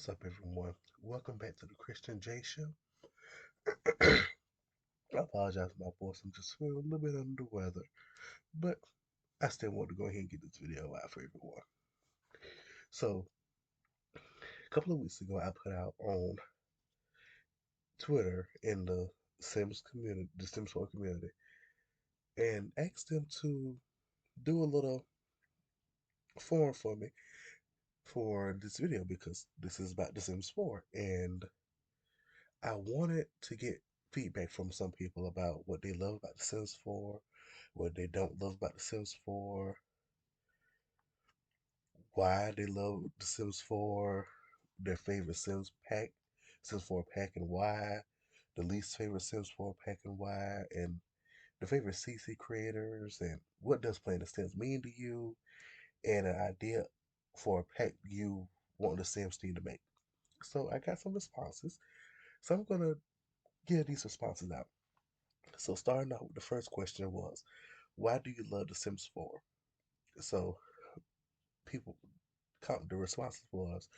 What's up, everyone? Welcome back to the Christian J Show. I apologize for my voice. I'm just feeling a little bit under the weather, but I still want to go ahead and get this video out for everyone. So, a couple of weeks ago, I put out on Twitter in the Sims community, the Sims 4 community, and asked them to do a little form for me for this video because this is about The Sims 4, and I wanted to get feedback from some people about what they love about The Sims 4, what they don't love about The Sims 4, why they love The Sims 4, their favorite Sims 4 pack and why, the least favorite Sims 4 pack and why, and the favorite CC creators, and what does playing The Sims mean to you, and an idea for a pack you want the Sims team to make. So I got some responses. So I'm gonna give these responses out. So starting out with the first question was, why do you love The Sims 4? So people, the responses was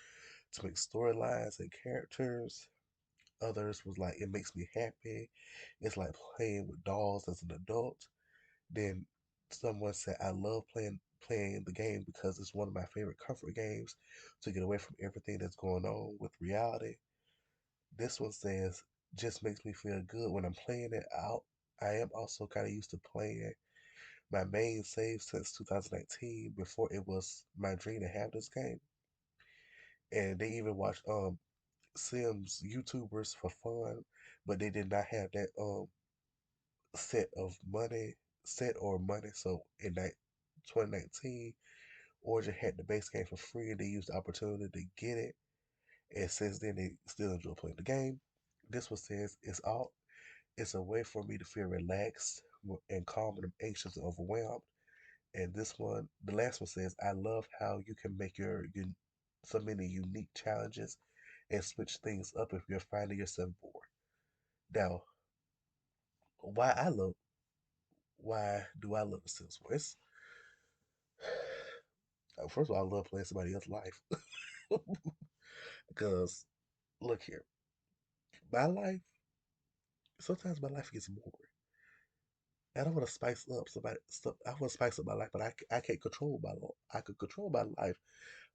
to make storylines and characters. Others was like, it makes me happy. It's like playing with dolls as an adult. Then someone said, I love playing the game because it's one of my favorite comfort games to get away from everything that's going on with reality. This one says, just makes me feel good when I'm playing it out. I am also kind of used to playing my main save since 2019 before it was my dream to have this game. And they even watched Sims YouTubers for fun, but they did not have that set of money set or money. So in 2019, Origin had the base game for free, and they used the opportunity to get it. And since then, they still enjoy playing the game. This one says it's a way for me to feel relaxed and calm when I'm anxious and overwhelmed. And this one, the last one says, I love how you can make your so many unique challenges and switch things up if you're finding yourself bored. Now, why I love why do I love The Sims 4? First of all, I love playing somebody else's life because look here, my life sometimes my life gets boring. I don't want to spice up somebody. I want to spice up my life, but I can't control my life. I could control my life,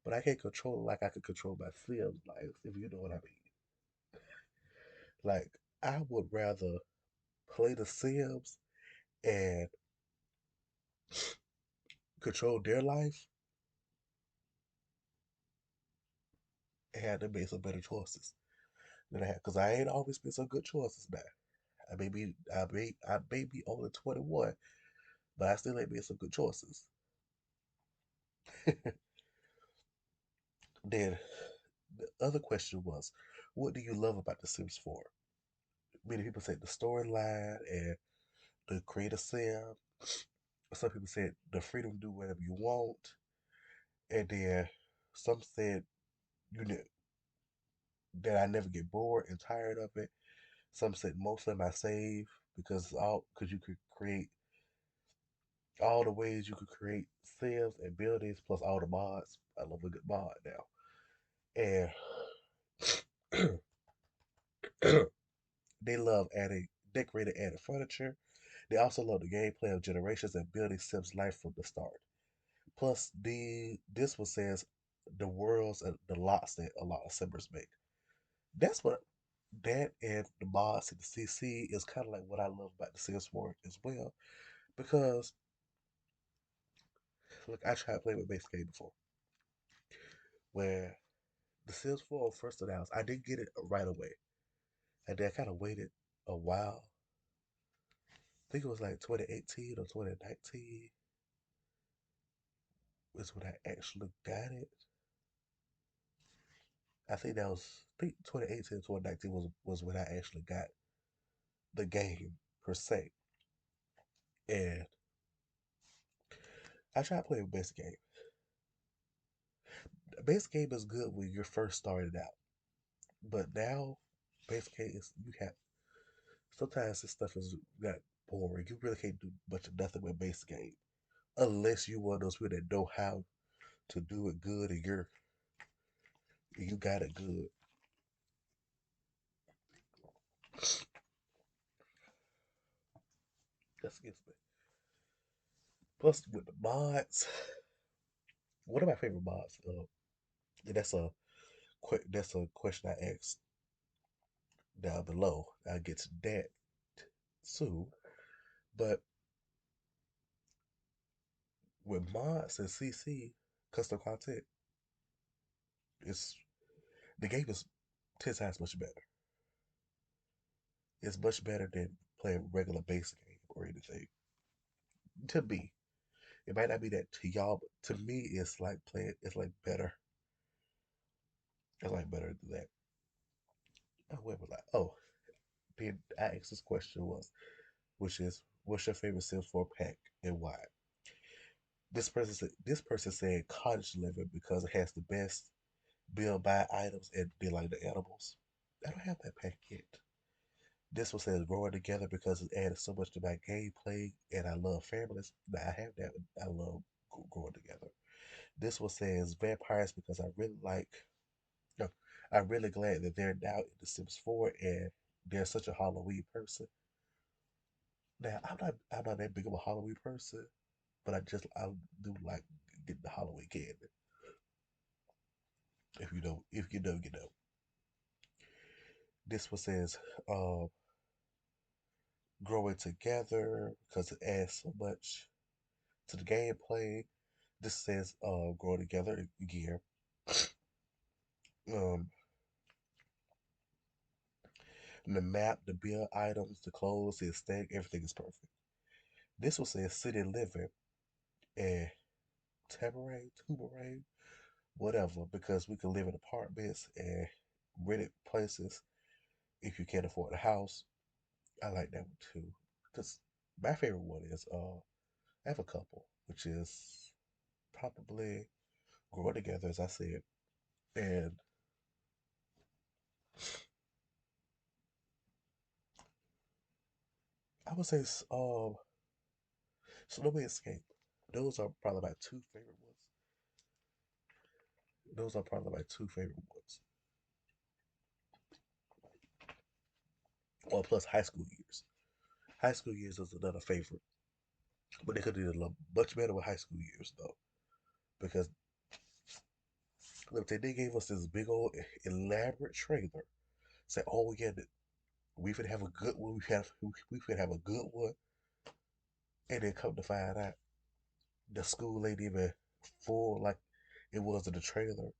but I can't control it like I could control my Sims life. If you know what I mean. Like I would rather play The Sims and control their life and have them make some better choices than I have. Because I ain't always been some good choices now. I may be only 21, but I still ain't made some good choices. Then the other question was, what do you love about The Sims 4? Many people said the storyline and the creator sim. Some people said the freedom to do whatever you want. And then some said you know, that I never get bored and tired of it. Some said mostly my save because you could create all the ways you could create sims and buildings plus all the mods. I love a good mod now. And they love adding decorated added furniture. They also love the gameplay of generations and building Sims life from the start. Plus, this one says the worlds and the lots that a lot of Simmers make. That's what that and the mods and the CC is kind of like what I love about the Sims 4 as well. Because look, I tried playing with base game before, where the Sims 4 first announced, I didn't get it right away, and then I kind of waited a while. I think it was like 2018 or 2019 is when I actually got it. I think 2018 or 2019 was when I actually got the game per se. And I tried playing base game. Base game is good when you're first starting out, but now base game is you have sometimes this stuff is got boring. You really can't do much of nothing with base game unless you one of those people that know how to do it good and You got it good. Excuse me. Plus with the mods, one of my favorite mods. And that's a question I asked down below. I'll get to that soon. But with mods and CC custom content, it's the game is 10 times much better. It's much better than playing regular base game or anything. To me, it might not be that to y'all, but to me, it's like playing. It's like better. It's like better than that. Oh, wait, was I? Oh, then I asked this question which is, what's your favorite Sims 4 pack and why? This person said cottage living because it has the best build buy items and they like the animals. I don't have that pack yet. This one says growing together because it added so much to my gameplay and I love families. Now I have that. I love growing together. This one says vampires because I really like. No, I'm really glad that they're now in The Sims 4 and they're such a Halloween person. Now I'm not that big of a Halloween person, but I do like getting the Halloween candy. If you know. This one says um, growing together because it adds so much to the gameplay. This says growing together gear. Um, the map, the build items, the clothes, the aesthetic, everything is perfect. This one says city living and Tuberane, whatever, because we can live in apartments and rented places if you can't afford a house. I like that one too. Because my favorite one is I have a couple, which is probably growing together, as I said, and I would say Snowman Escape. Those are probably my two favorite ones. Those are probably my two favorite ones. Well, plus High School Years. High School Years is another favorite, but they could have did a much better with High School Years though, because look, they gave us this big old elaborate trailer. Say, oh yeah, we could have a good one. We could have a good one, and then come to find out the school ain't even full like it was in the trailer,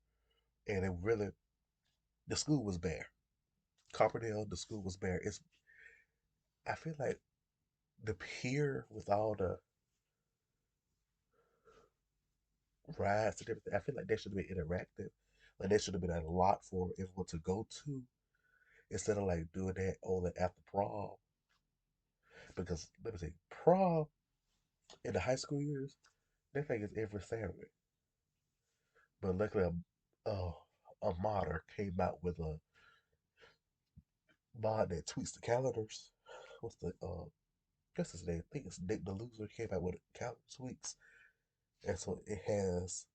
and it really the school was bare. Carpendale, the school was bare. I feel like the pier with all the rides and everything. I feel like they should have been interactive. Like there should have been a lot for everyone to go to instead of like doing that only after prom. Because let me say, prom in the high school years, that thing is every Saturday. But luckily, a modder came out with a mod that tweets the calendars. What's the what's his name? I think it's Nick the Loser came out with a calendar tweaks, and so it has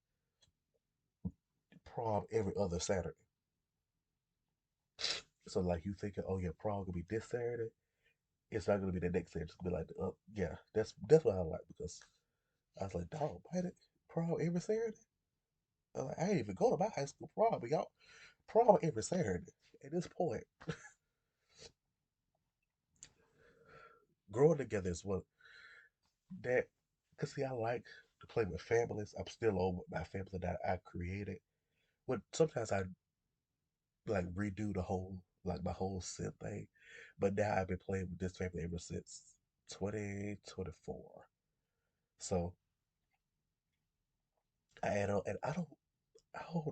prom every other Saturday. So like you thinking, oh yeah, prom gonna be this Saturday. It's not gonna be the next Saturday. It's gonna be like yeah. That's what I like because I was like, dog, why did prom every Saturday? I'm like, I didn't even go to my high school prom, but y'all prom every Saturday. At this point, growing together is what that. Cause see, I like to play with families. I'm still on with my family that I created. But sometimes I like redo the whole like my whole sim thing. But now I've been playing with this family ever since 2024. So I add on, and I don't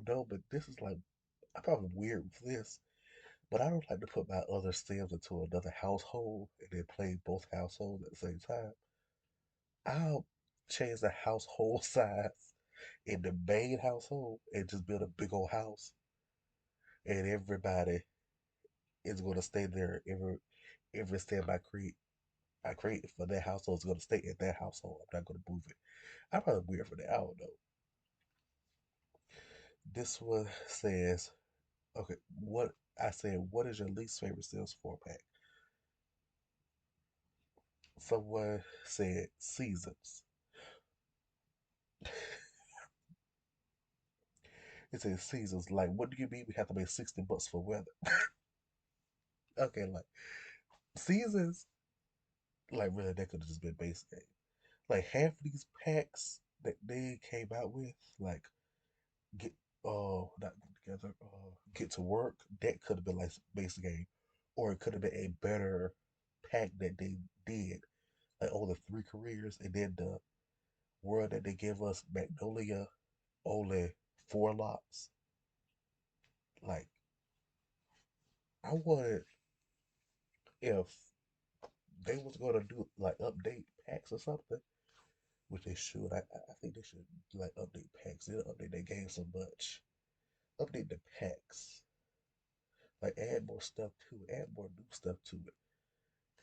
know, but this is like I'm probably weird with this, but I don't like to put my other sims into another household and then play both households at the same time. I'll change the household size in the main household and just build a big old house, and everybody is going to stay there. Every sim I create for that household is going to stay in that household. I'm not going to move it. I'm probably weird for that. I don't know. This one says Okay, what I said, what is your least favorite Sims 4 pack? Someone said seasons. It says seasons. Like, what do you mean we have to pay $60 for weather? Okay, like seasons, like really that could have just been base game. Like half of these packs that they came out with, like get not get together, get to work, that could have been like base game. Or it could have been a better pack that they did. Like only three careers and then the world that they give us, Magnolia, only four lots. Like I wanted if they was gonna do like update packs or something, which they should. I think they should like update packs. They don't update their game so much. Update the packs. Like add more stuff to it. Add more new stuff to it.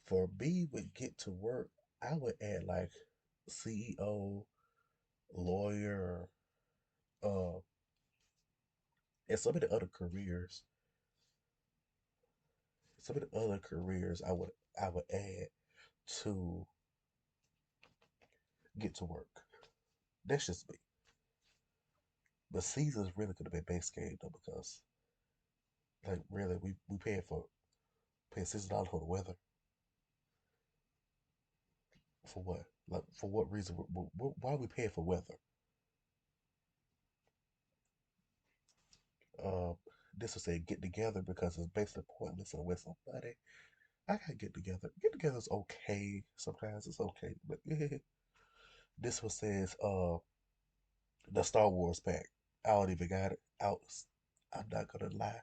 For me, would get to work, I would add like CEO, lawyer, uh, and some of the other careers. Some of the other careers I would add to get to work. That's just me. But seasons really could have been base game though because like really we paying $60 for the weather for what? Like for what reason? Why are we paying for weather? Um, this was a get together because it's basically pointless and a waste of money. I gotta get together. Get together is okay. Sometimes it's okay, but this one says the Star Wars pack. I don't even got it out. I'm not gonna lie.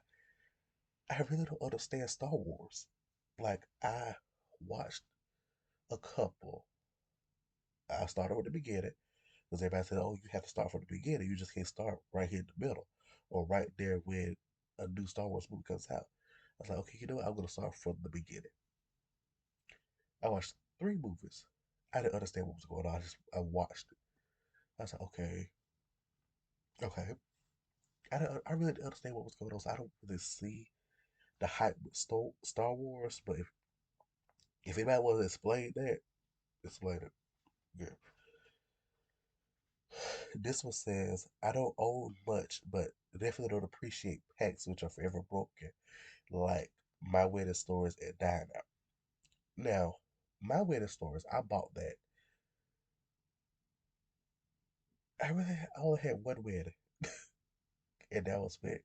I really don't understand Star Wars. Like I watched a couple. I started with the beginning because everybody said, "Oh, you have to start from the beginning. You just can't start right here in the middle or right there when a new Star Wars movie comes out." I was like, "Okay, you know what? I'm gonna start from the beginning." I watched three movies. I didn't understand what was going on. I watched it. I was like, "Okay, okay." I really didn't understand what was going on. So I don't really see the hype with Star Wars. But if anybody wants to explain that, explain it. Yeah. This one says, I don't own much, but definitely don't appreciate packs which are forever broken, like My Wedding Stories and Dine Out. Now, My Wedding Stories, I bought that. I only had one wedding, and that was with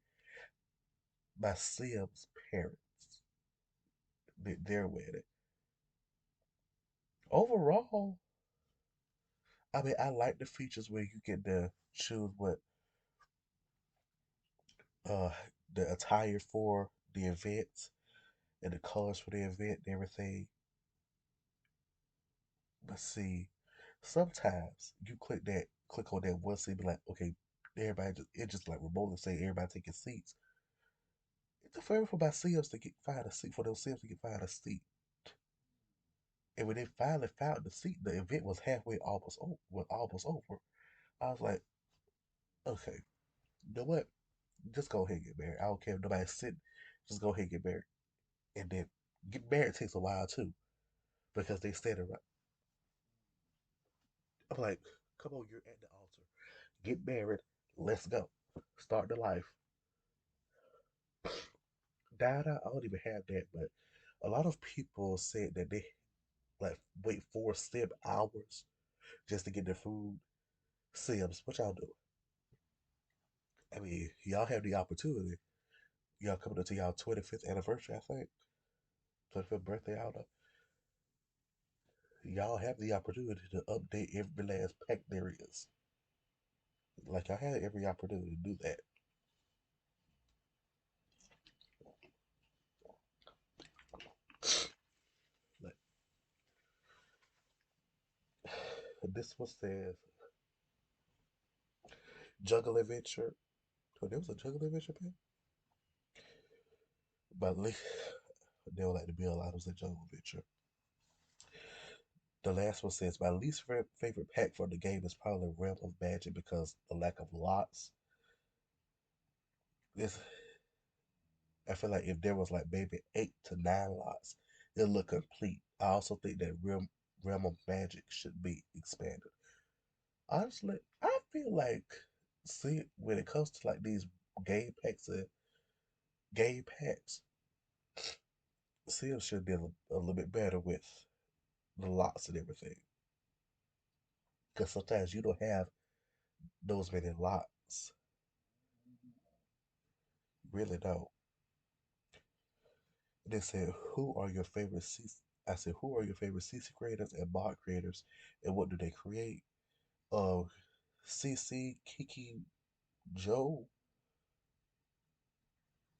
my Sims parents, their wedding. Overall, I mean, I like the features where you get to choose what uh the attire for the event and the colors for the event and everything. But see, sometimes you click on that one scene, be like, okay, everybody just it just like remotely say everybody taking seats. It took forever for my Sims to get find a seat for those Sims to get find a seat. And when they finally found the seat, the event was halfway almost over. I was like, okay, you know what? Just go ahead and get married. I don't care if nobody's sitting. Just go ahead and get married. And then get married takes a while too because they stand around. I'm like, come on, you're at the altar. Get married. Let's go. Start the life. Data, I don't even have that, but a lot of people said that they like wait 4 hours just to get their food. Sims, what y'all do? I mean, y'all have the opportunity. Y'all coming up to y'all 25th anniversary, I think. 25th birthday, I don't know. Y'all have the opportunity to update every last pack there is. Like, y'all had every opportunity to do that. Like, this one says Jungle Adventure. Oh, there was a Jungle Adventure pack? But they would like to build items in Jungle Adventure. The last one says, my least favorite pack for the game is probably Realm of Magic because the lack of lots. This I feel like if there was like maybe 8 to 9 lots, it'll look complete. I also think that realm of magic should be expanded. Honestly, I feel like see when it comes to like these game packs and game packs, Sims should be a little bit better with the lots and everything. Because sometimes you don't have those many lots. You really don't. They said, "Who are your favorite CC?" I said, "Who are your favorite CC creators and mod creators, and what do they create?" Uh, CC, Kiki, Joe,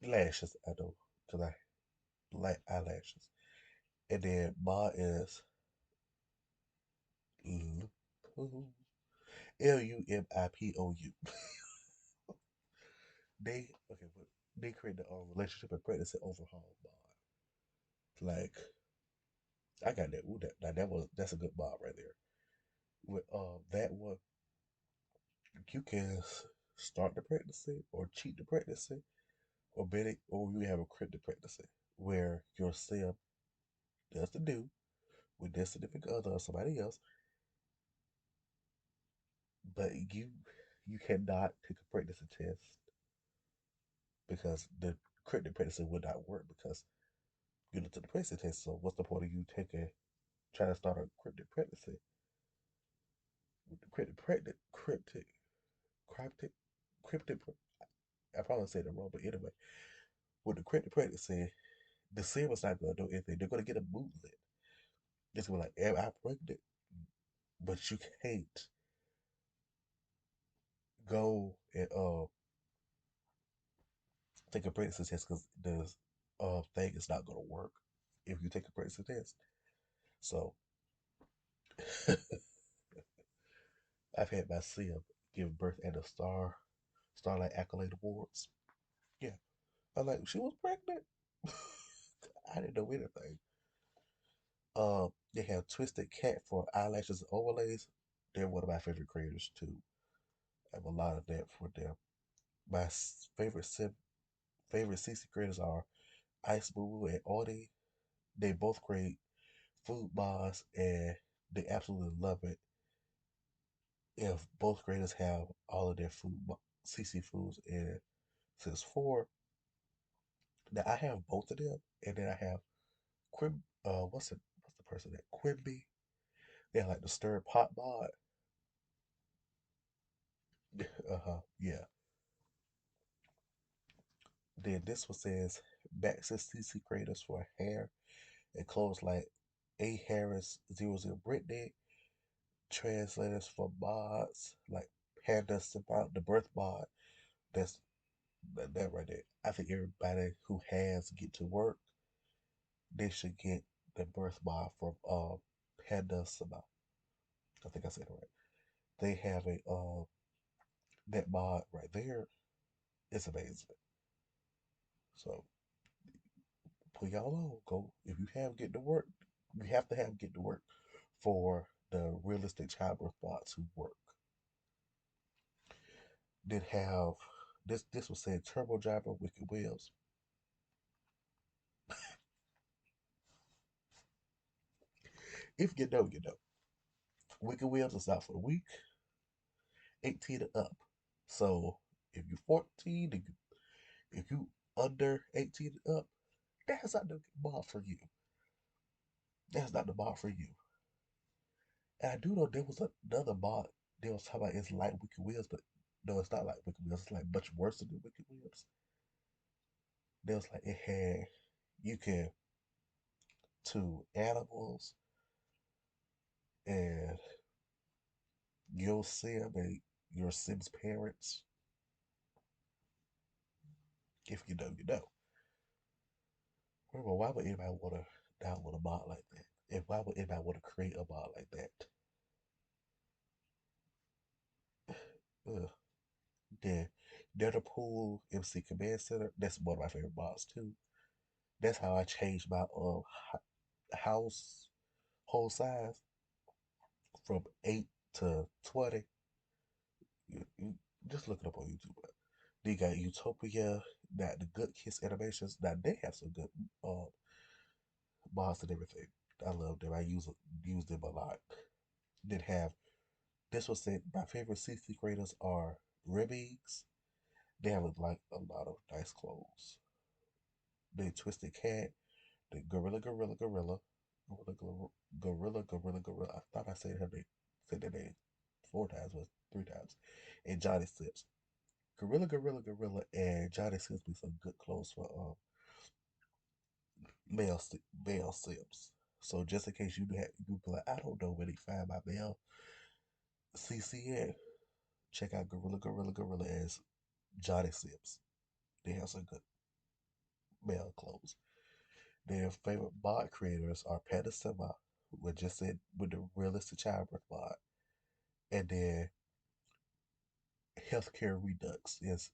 lashes. I know, cause I like eyelashes. And then mod is Lumipou. They okay, but they create the relationship and pregnancy overhaul mod. Like I got that. Ooh, that's a good mod right there. With that one, you can start the pregnancy or cheat the pregnancy or better, or you have a cryptic pregnancy where your sim does the do with their significant other or somebody else, but you cannot take a pregnancy test because the cryptic pregnancy would not work because you looked at the pregnancy test. So what's the point of you taking trying to start a cryptic pregnancy? With the cryptic, cryptic. I probably said it wrong, but anyway, with the cryptic pregnancy, the sim is not gonna do anything. They're gonna get a bootlet. It's gonna be like, "Am I pregnant?" But you can't go and take a pregnancy test because the thing is not gonna work if you take a pregnancy test. So I've had my sim give birth at the Starlight Accolade Awards. Yeah, I'm like, she was pregnant. I didn't know anything. They have Twisted Cat for eyelashes and overlays. They're one of my favorite creators too. I have a lot of that for them. My favorite CC creators are Ice Boo and Audie. They both create food bars and they absolutely love it if both creators have all of their CC foods in Sims 4. Now I have both of them, and then I have what's the person that Quimby? They have like the stir pot mod. Yeah. Then this one says Maxis CC creators for hair and clothes like A Harris 00 Brittany, translators for mods like Panda Simba, the birth mod. That's that right there. I think everybody who has Get to Work, they should get the birth mod from Panda Simba. I think I said it right. They have a that mod right there. It's amazing. So put y'all on. Go if you have Get to Work, you have to have Get to Work for the realistic childbirth mods who work. Then have this was saying Turbo Driver, Wicked Wheels. If you know, you know. Wicked Wheels is not for the weak, 18 and up. So if you're 14, if you under 18 and up, that's not the bar for you. That's not the bar for you. And I do know there was another mod they was talking about it's like Wicked Wheels, but no, it's not like Wicked Wheels. It's like much worse than the Wicked Wheels. There was like it had you can to animals and your sim and your sim's parents. If you know, you know. Remember, why would anybody want to download a mod like that? And why would anybody want to create a mod like that? Ugh. Then Netherpool MC Command Center. That's one of my favorite mods too. That's how I changed my house whole size from 8 to 20. You just look it up on YouTube. They got Utopia, that the Good Kiss Animations. Now they have some good uh mods and everything. I love them. I use them a lot. Then have this was said my favorite CC creators are Remix. They have like a lot of nice clothes. They Twisted Cat, the Gorilla. I thought I said their name 4 times, was 3 times. And Johnny Sips. Gorilla, and Johnny Sips be some good clothes for male Sips. So just in case you be like, I don't know where they find my male CCN, check out Gorilla as Johnny Sips. They have some good male clothes. Their favorite mod creators are Panda Sema, who just said with the realistic childbirth mod, and then Healthcare Redux is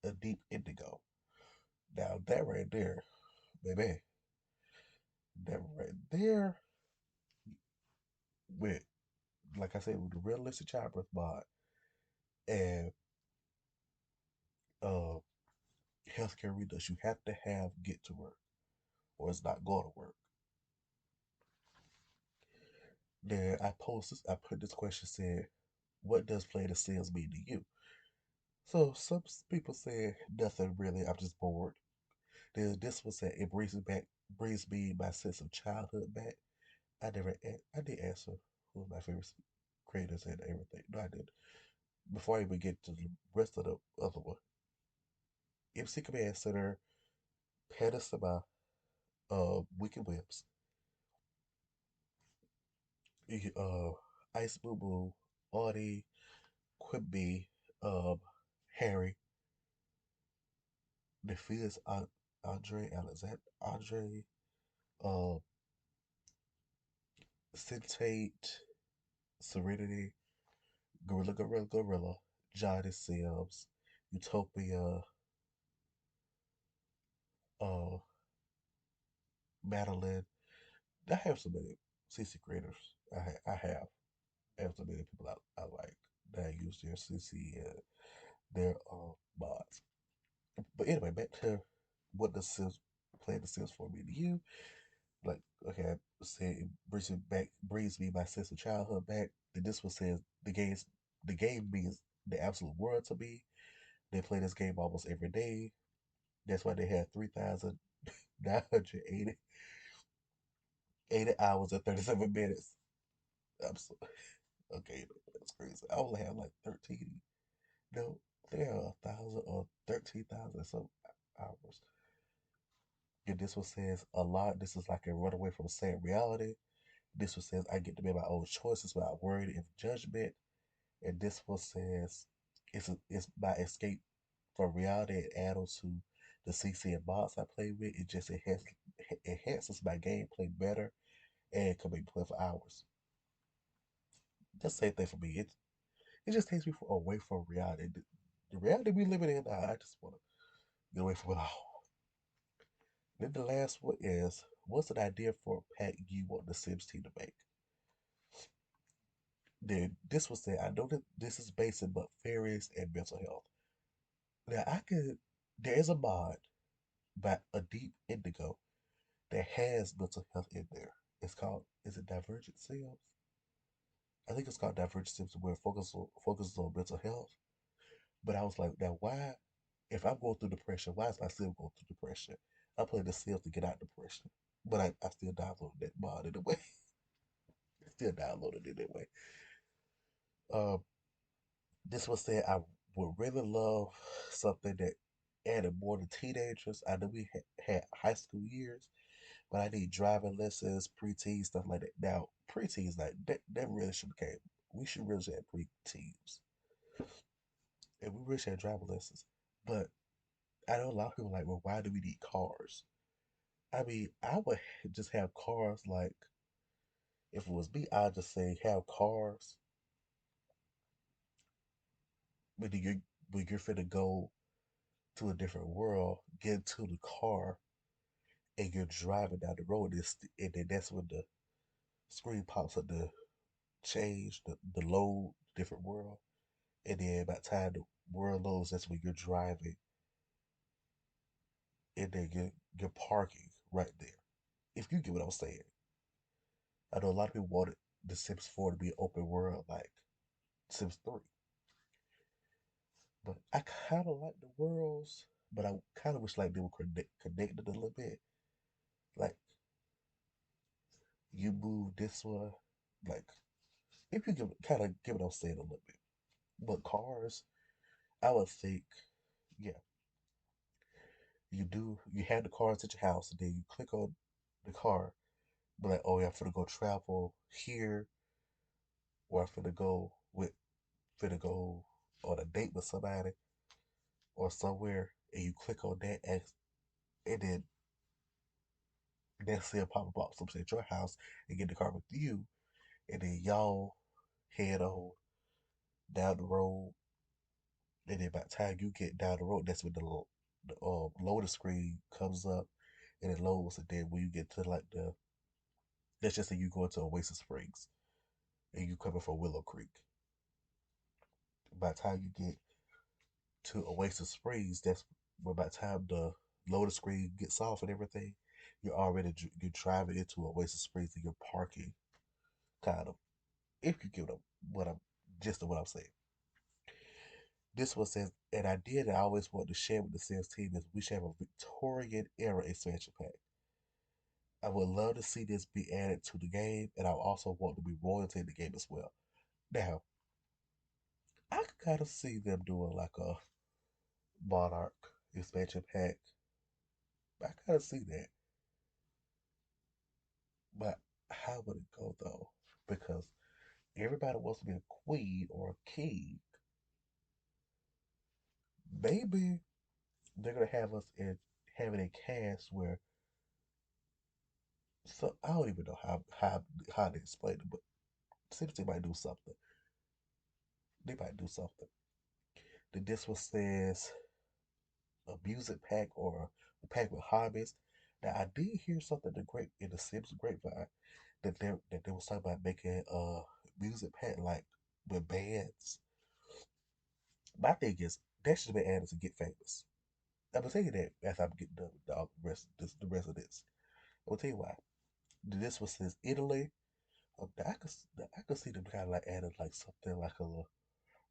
a deep indigo. Now that right there, baby, that right there with like I said with the realistic childbirth mod and uh Healthcare Redux, you have to have Get to Work or it's not going to work. Then I put this question said, what does play the Sims mean to you? So some people said nothing really. I'm just bored. Then this one said it brings me my sense of childhood back. I did answer who was my favorite creators and everything. No, I did. Before I even get to the rest of the other one, MC Command Center, Panasama, Wicked Whips, Ice Boo Boo, Audie, Quimby, um, Harry, Nephias, Andre Alexander, Andre, uh, Centate, Serenity, Gorilla, Johnny Sims, Utopia, uh, Madeline. I have so many CC creators. I have so many people I like that use their CC and their mods. But anyway, back to what the Sims playing the Sims for me to you. Like, okay, I said it brings me my sense of childhood back. Then this one says the game means the absolute world to me. They play this game almost every day. That's why they had 3,980 hours and 37 minutes. I'm so, okay, that's crazy. I only have like 13. No, there are 1,000 or 13,000 some hours. And this one says a lot. This is like a runaway from sad reality. This one says I get to make my own choices without worrying of judgment. And this one says it's my escape from reality and add on to the CC and bots I play with. It just enhances my gameplay better and can make me play for hours. That's the same thing for me. It just takes me away from reality. The reality we living in now, I just want to get away from it all. Then the last one is, what's an idea for a pack you want the Sims team to make? Then this was said, I know that this is basic, but fairies and mental health. Now there is a mod by a Deep Indigo that has mental health in there. Is it Divergent Sims? I think it's called Divergent Sims, where it focuses on mental health. But I was like, now why, if I'm going through depression, why is my sim going through depression? I play the Sims to get out of depression, but I still downloaded that mod anyway. Still downloaded it anyway. Um, this was said I would really love something that added more to teenagers. I know we had high school years, but I need driving lessons, preteens, stuff like that. Now, preteens, like that really should have came. We should really have preteens, and we really should have driving lessons. But I know a lot of people are like, well, why do we need cars? I mean, I would just have cars like if it was me, I'd just say have cars when you're finna go to a different world, get into the car and you're driving down the road, and then that's when the screen pops up to change the load different world. And then by the time the world knows that's when you're driving, and then you're parking right there. If you get what I'm saying. I know a lot of people wanted The Sims 4 to be an open world like Sims 3. But I kind of like the worlds, but I kind of wish like they were connected a little bit. Like you move this one, like if you give kind of give it I'm saying a little bit. But cars, I would think, yeah, you have the cars at your house, and then you click on the car, but like, oh yeah, I'm finna go travel here, or I'm finna go on a date with somebody or somewhere, and you click on that, and then they'll see a pop up box up at your house and get in the car with you, and then y'all head on down the road, and then by the time you get down the road, that's when the loader screen comes up and it loads, and then when you get to like let's just say you go into Oasis Springs and you coming from Willow Creek. By the time you get to Oasis Springs, that's when by the time the loader screen gets off and everything, you're driving into Oasis Springs and you're parking kind of. If you get what I'm just what I'm saying. This one says an idea that I always wanted to share with the sales team is we should have a Victorian era expansion pack. I would love to see this be added to the game, and I also want to be royalty in the game as well. Now, I could kind of see them doing like a Monarch expansion pack. I kind of see that, but how would it go though? Because everybody wants to be a queen or a king. Maybe they're gonna have us in having a cast where so I don't even know how to explain it, but seems they might do something. They might do something. This one says a music pack or a pack with hobbies. Now I did hear something in the Sims grapevine that they was talking about making a music pack like with bands. My thing is that should be added to Get Famous. I'm gonna tell you that as I'm getting the rest of this. I'm gonna tell you why. This one says Italy. I could see them kind of like adding like something like a little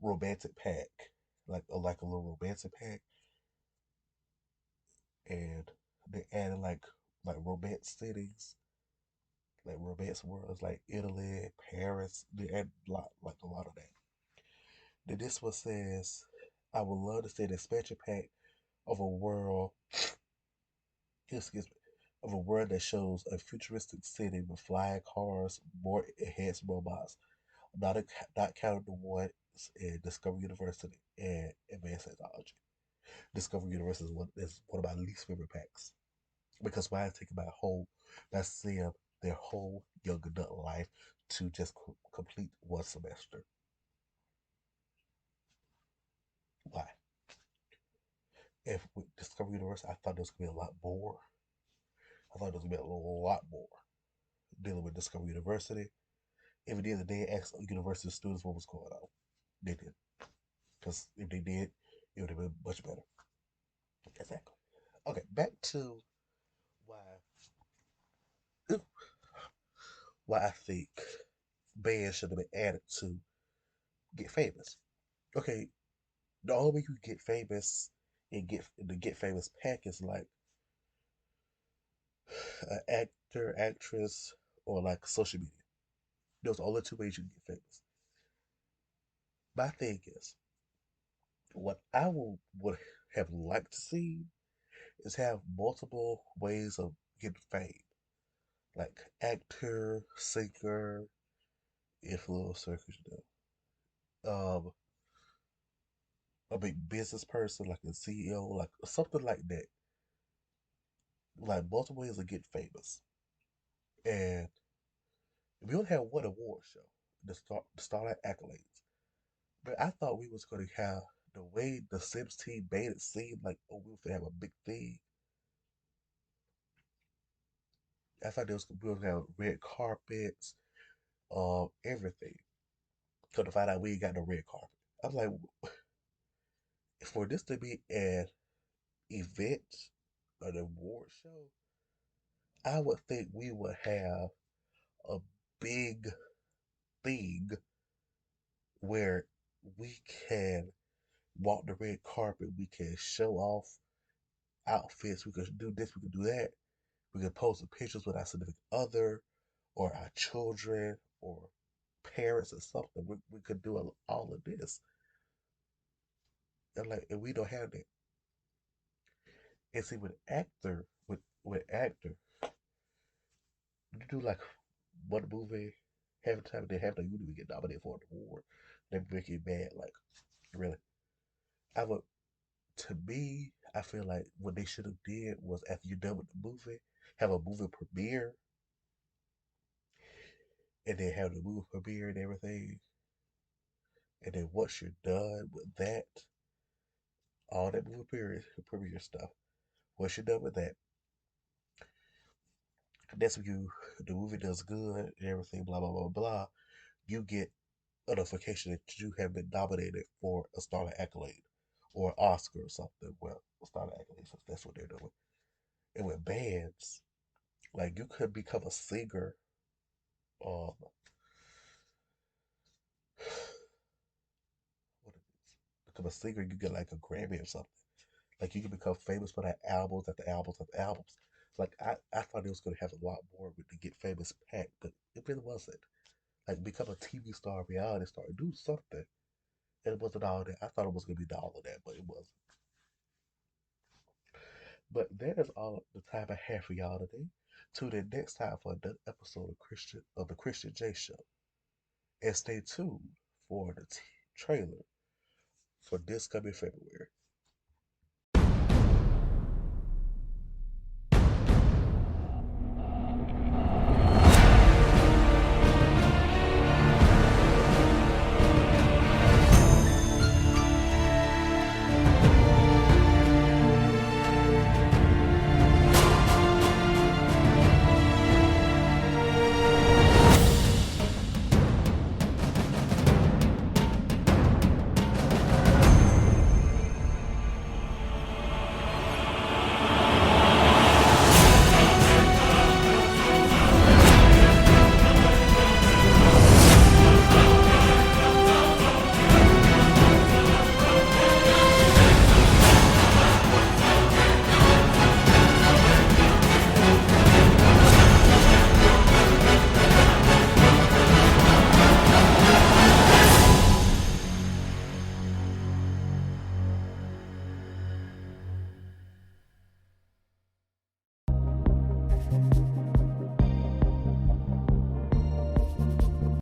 romantic pack, like a little romantic pack, and they added like romance cities, like romance worlds, like Italy, Paris. They add a lot of that. Then this one says, I would love to see an expansion pack of a world, excuse me, of a world that shows a futuristic city with flying cars, more enhanced robots, not a, not counting the ones in Discovery University and Advanced Technology. Discovery University is one of my least favorite packs because why I take my whole that's seeing their whole young adult life to just complete one semester. Why? If with Discovery University, I thought there was gonna be a lot more. I thought there was gonna be a lot more dealing with Discovery University. If it did, they asked university students what was going on. They did because if they did, it would have been much better. Exactly. Okay, back to why why I think bands should have been added to Get Famous. Okay, the only way you get famous and get the Get Famous pack is like an actor, actress, or like social media. Those are the only two ways you can get famous. My thing is, what would have liked to see is have multiple ways of getting fame, like actor, singer, influencer, a big business person, like a CEO, like something like that. Like multiple ways of getting famous. And we only had one award show, the Starlight Accolades. But I thought we was gonna have the way the Sims team made it seem like oh we was gonna have a big thing. I thought we was gonna have red carpets, everything. Couldn't find out we ain't got no red carpet. I'm like, for this to be an event, an award show, I would think we would have a big thing where we can walk the red carpet, we can show off outfits, we could do this, we could do that, we could post some pictures with our significant other or our children or parents or something. We could do all of this. And we don't have that. And see, with actor, you do like one movie, half the time they have to you even get nominated for an award. They make it bad. Like really, I would. To me, I feel like what they should have did was after you're done with the movie, have a movie premiere, and then have the movie premiere and everything. And then once you're done with that, all that movie premiere stuff. Once you're done with that, that's when the movie does good and everything. Blah blah blah blah. You get a notification that you have been nominated for a Starlight Accolade or an Oscar or something. Well, a Starlight Accolade, since that's what they're doing. And with bands, like you could become a singer, um, what is it? Become a singer, you get like a Grammy or something. Like you can become famous for that albums after albums after albums. Like I thought it was gonna have a lot more with the Get Famous pack, but it really wasn't. Like become a TV star, reality star, do something. And it wasn't all that. I thought it was gonna be all of that, but it wasn't. But that is all the time I have for y'all today. Tune in next time for another episode of the Christian J Show. And stay tuned for the trailer for this coming February.